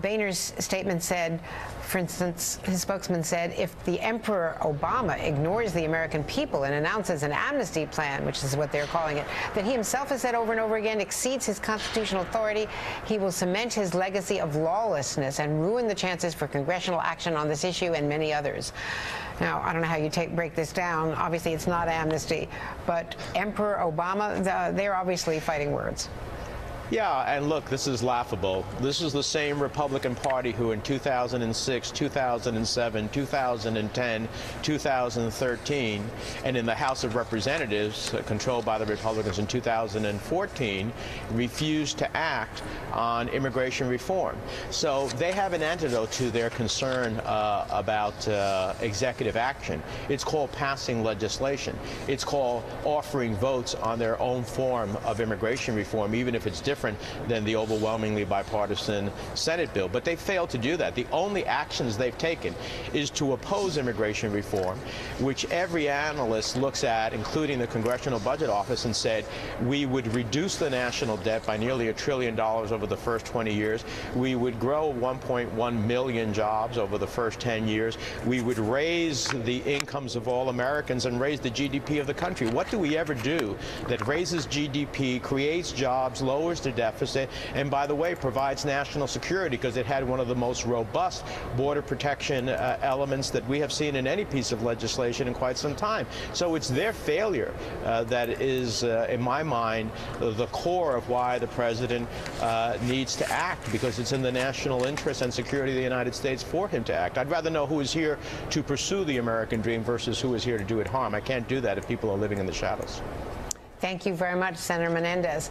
Boehner's statement said, for instance, his spokesman said, if the Emperor Obama ignores the American people and announces an amnesty plan, which is what they're calling it, that he himself has said over and over again exceeds his constitutional authority, he will cement his legacy of lawlessness and ruin the chances for congressional action on this issue and many others. Now, I don't know how you break this down. Obviously, it's not amnesty, but Emperor Obama, they're obviously fighting words. Yeah, and look, this is laughable. This is the same Republican Party who in 2006, 2007, 2010, 2013, and in the House of Representatives, controlled by the Republicans in 2014, refused to act on immigration reform. So they have an antidote to their concern about executive action. It's called passing legislation. It's called offering votes on their own form of immigration reform, even if it's different than the overwhelmingly bipartisan Senate bill. But they failed to do that. The only actions they've taken is to oppose immigration reform, which every analyst looks at, including the Congressional Budget Office, and said we would reduce the national debt by nearly $1 trillion over the first 20 years. We would grow 1.1 million jobs over the first 10 years. We would raise the incomes of all Americans and raise the GDP of the country. What do we ever do that raises GDP, creates jobs, lowers the deficit, and by the way, provides national security, because it had one of the most robust border protection elements that we have seen in any piece of legislation in quite some time. So it's their failure that is, in my mind, the core of why the president needs to act, because it's in the national interest and security of the United States for him to act. I'd rather know who is here to pursue the American dream versus who is here to do it harm. I can't do that if people are living in the shadows. Thank you very much, Senator Menendez.